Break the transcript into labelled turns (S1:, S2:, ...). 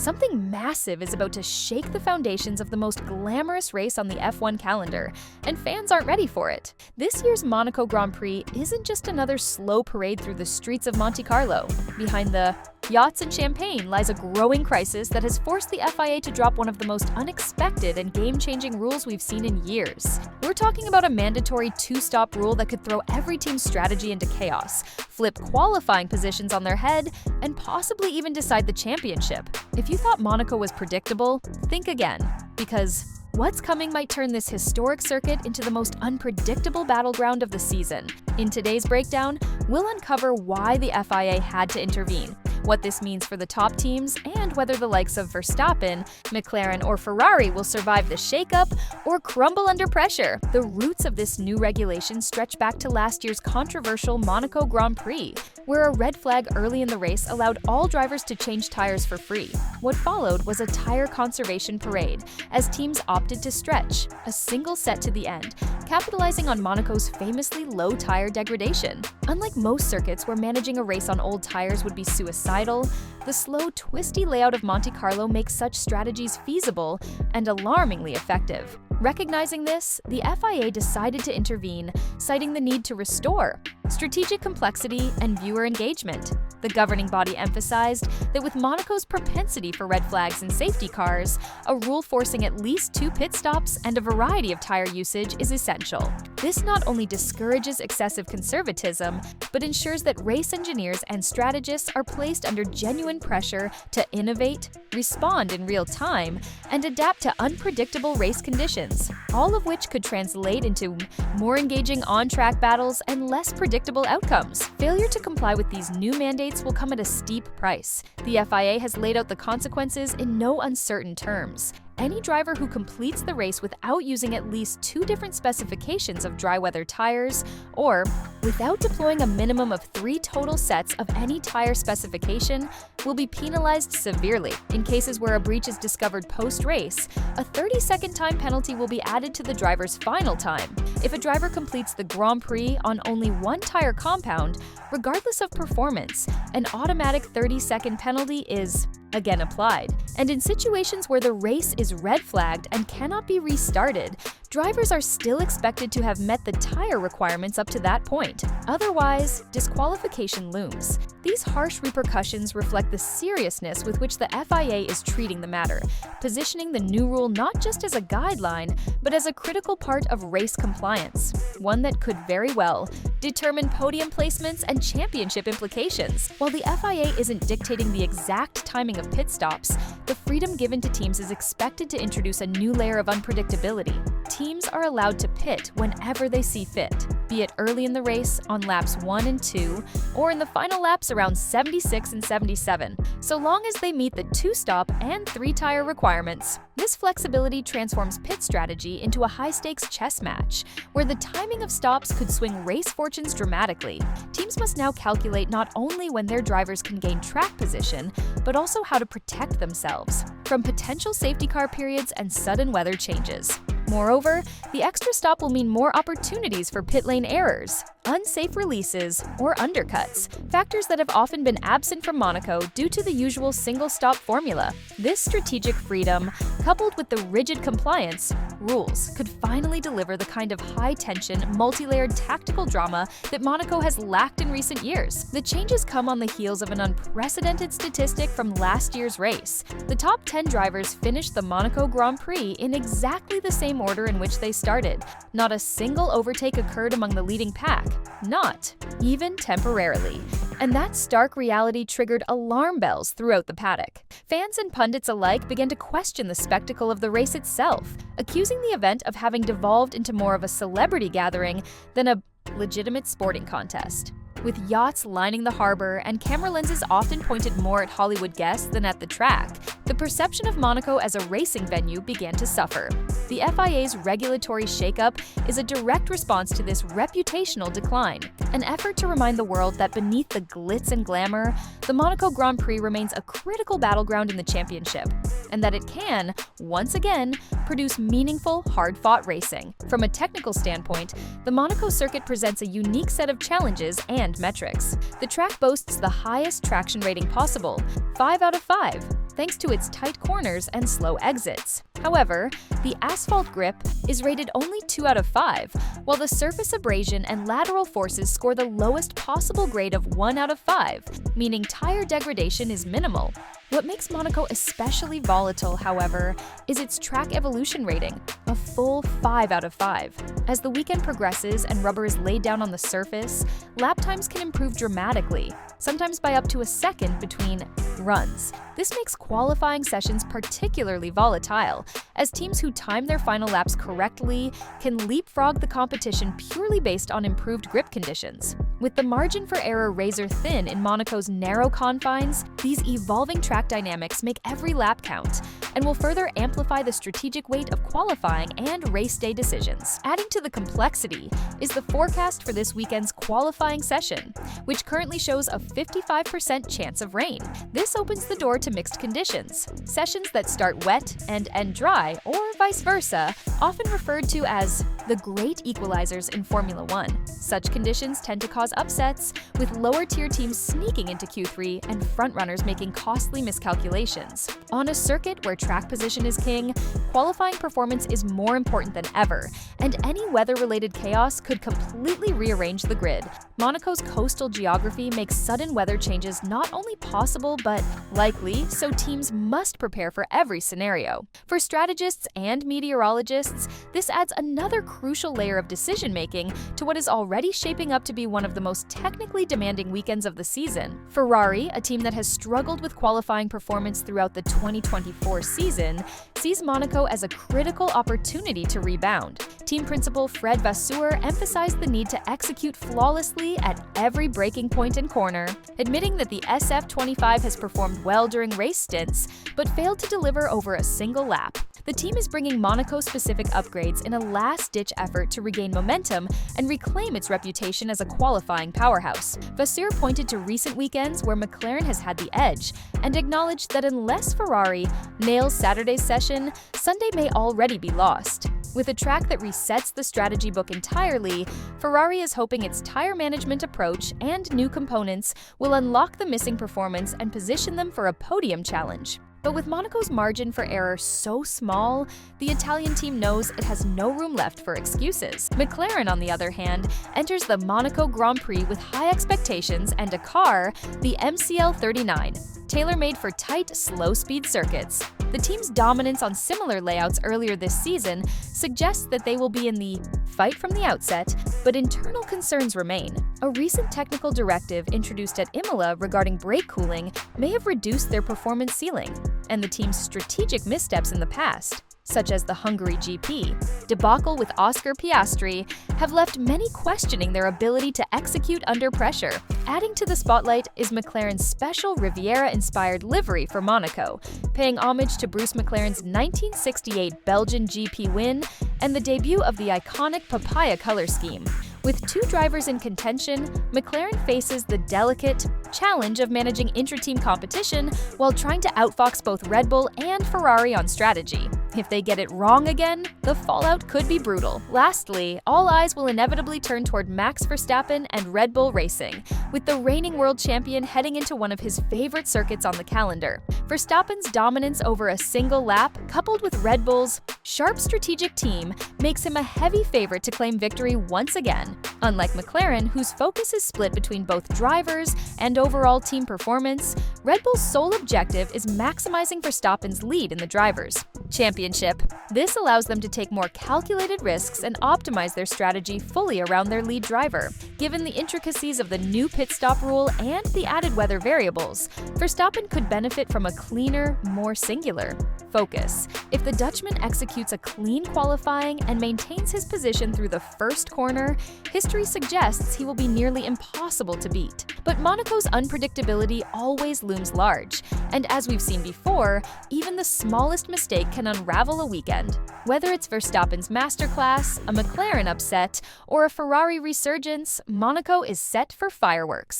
S1: Something massive is about to shake the foundations of the most glamorous race on the F1 calendar, and fans aren't ready for it. This year's Monaco Grand Prix isn't just another slow parade through the streets of Monte Carlo. Behind the yachts and champagne lies a growing crisis that has forced the FIA to drop one of the most unexpected and game-changing rules we've seen in years. We're talking about a mandatory two-stop rule that could throw every team's strategy into chaos, flip qualifying positions on their head, and possibly even decide the championship. If you thought Monaco was predictable, think again, because what's coming might turn this historic circuit into the most unpredictable battleground of the season. In today's breakdown, we'll uncover why the FIA had to intervene, what this means for the top teams, and whether the likes of Verstappen, McLaren, or Ferrari will survive the shakeup or crumble under pressure. The roots of this new regulation stretch back to last year's controversial Monaco Grand Prix, where a red flag early in the race allowed all drivers to change tires for free. What followed was a tire conservation parade, as teams opted to stretch a single set to the end, capitalizing on Monaco's famously low tire degradation. Unlike most circuits where managing a race on old tires would be suicidal, the slow, twisty layout of Monte Carlo makes such strategies feasible and alarmingly effective. Recognizing this, the FIA decided to intervene, citing the need to restore strategic complexity and viewer engagement. The governing body emphasized that with Monaco's propensity for red flags in safety cars, a rule forcing at least 2 pit stops and a variety of tire usage is essential. This not only discourages excessive conservatism, but ensures that race engineers and strategists are placed under genuine pressure to innovate, respond in real time, and adapt to unpredictable race conditions, all of which could translate into more engaging on-track battles and less predictable outcomes. Failure to comply with these new mandates will come at a steep price. The FIA has laid out the consequences in no uncertain terms. Any driver who completes the race without using at least 2 different specifications of dry weather tires, or without deploying a minimum of 3 total sets of any tire specification, will be penalized severely. In cases where a breach is discovered post-race, a 30-second time penalty will be added to the driver's final time. If a driver completes the Grand Prix on only 1 tire compound, regardless of performance, an automatic 30-second penalty is again applied. And in situations where the race is red flagged and cannot be restarted, drivers are still expected to have met the tire requirements up to that point. Otherwise, disqualification looms. These harsh repercussions reflect the seriousness with which the FIA is treating the matter, positioning the new rule not just as a guideline, but as a critical part of race compliance, one that could very well determine podium placements and championship implications. While the FIA isn't dictating the exact timing of pit stops, the freedom given to teams is expected to introduce a new layer of unpredictability. Teams are allowed to pit whenever they see fit, be it early in the race on laps 1 and 2, or in the final laps around 76 and 77, so long as they meet the 2-stop and 3-tire requirements. This flexibility transforms pit strategy into a high-stakes chess match, where the timing of stops could swing race fortunes dramatically. Teams must now calculate not only when their drivers can gain track position, but also how to protect themselves from potential safety car periods and sudden weather changes. Moreover, the extra stop will mean more opportunities for pit lane errors, unsafe releases, or undercuts, factors that have often been absent from Monaco due to the usual single-stop formula. This strategic freedom, coupled with the rigid compliance rules, could finally deliver the kind of high-tension, multi-layered tactical drama that Monaco has lacked in recent years. The changes come on the heels of an unprecedented statistic from last year's race. The top 10 drivers finished the Monaco Grand Prix in exactly the same order in which they started. Not a single overtake occurred among the leading pack, not even temporarily. And that stark reality triggered alarm bells throughout the paddock. Fans and pundits alike began to question the spectacle of the race itself, accusing the event of having devolved into more of a celebrity gathering than a legitimate sporting contest. With yachts lining the harbor and camera lenses often pointed more at Hollywood guests than at the track, the perception of Monaco as a racing venue began to suffer. The FIA's regulatory shakeup is a direct response to this reputational decline, an effort to remind the world that beneath the glitz and glamour, the Monaco Grand Prix remains a critical battleground in the championship, and that it can, once again, produce meaningful, hard-fought racing. From a technical standpoint, the Monaco circuit presents a unique set of challenges and metrics. The track boasts the highest traction rating possible, 5 out of 5, thanks to its tight corners and slow exits. However, the asphalt grip is rated only 2 out of 5, while the surface abrasion and lateral forces score the lowest possible grade of 1 out of 5, meaning tire degradation is minimal. What makes Monaco especially volatile, however, is its track evolution rating, a full 5 out of 5. As the weekend progresses and rubber is laid down on the surface, lap times can improve dramatically, sometimes by up to a second between runs. This makes qualifying sessions particularly volatile, as teams who time their final laps correctly can leapfrog the competition purely based on improved grip conditions. With the margin for error razor thin in Monaco's narrow confines, these evolving track dynamics make every lap count and will further amplify the strategic weight of qualifying and race day decisions. Adding to the complexity is the forecast for this weekend's qualifying session, which currently shows a 55% chance of rain. This opens the door to mixed conditions. Sessions that start wet and end dry, or vice versa, often referred to as the great equalizers in Formula One. Such conditions tend to cause upsets, with lower-tier teams sneaking into Q3 and frontrunners making costly miscalculations. On a circuit where track position is king, qualifying performance is more important than ever, and any weather-related chaos could completely rearrange the grid. Monaco's coastal geography makes sudden weather changes not only possible but likely, so teams must prepare for every scenario. For strategists and meteorologists, this adds another crucial layer of decision-making to what is already shaping up to be one of the most technically demanding weekends of the season. Ferrari, a team that has struggled with qualifying performance throughout the 2024 season, sees Monaco as a critical opportunity to rebound. Team principal Fred Vasseur emphasized the need to execute flawlessly at every braking point and corner, admitting that the SF25 has performed well during race stints, but failed to deliver over a single lap. The team is bringing Monaco-specific upgrades in a last-ditch effort to regain momentum and reclaim its reputation as a qualifying powerhouse. Vasseur pointed to recent weekends where McLaren has had the edge and acknowledged that unless Ferrari nails Saturday's session, Sunday may already be lost. With a track that resets the strategy book entirely, Ferrari is hoping its tire management approach and new components will unlock the missing performance and position them for a podium challenge. But with Monaco's margin for error so small, the Italian team knows it has no room left for excuses. McLaren, on the other hand, enters the Monaco Grand Prix with high expectations and a car, the MCL39, tailor-made for tight, slow-speed circuits. The team's dominance on similar layouts earlier this season suggests that they will be in the fight from the outset, but internal concerns remain. A recent technical directive introduced at Imola regarding brake cooling may have reduced their performance ceiling, and the team's strategic missteps in the past, such as the Hungary GP debacle with Oscar Piastri, have left many questioning their ability to execute under pressure. Adding to the spotlight is McLaren's special Riviera-inspired livery for Monaco, paying homage to Bruce McLaren's 1968 Belgian GP win and the debut of the iconic papaya color scheme. With two drivers in contention, McLaren faces the delicate challenge of managing inter-team competition while trying to outfox both Red Bull and Ferrari on strategy. If they get it wrong again, the fallout could be brutal. Lastly, all eyes will inevitably turn toward Max Verstappen and Red Bull Racing, with the reigning world champion heading into one of his favorite circuits on the calendar. Verstappen's dominance over a single lap, coupled with Red Bull's sharp strategic team, makes him a heavy favorite to claim victory once again. Unlike McLaren, whose focus is split between both drivers and overall team performance, Red Bull's sole objective is maximizing Verstappen's lead in the Drivers' Championship. This allows them to take more calculated risks and optimize their strategy fully around their lead driver. Given the intricacies of the new pit stop rule and the added weather variables, Verstappen could benefit from a cleaner, more singular focus. If the Dutchman executes a clean qualifying and maintains his position through the first corner, history suggests he will be nearly impossible to beat. But Monaco's unpredictability always looms large, and as we've seen before, even the smallest mistake can unravel a weekend. Whether it's Verstappen's masterclass, a McLaren upset, or a Ferrari resurgence, Monaco is set for fireworks.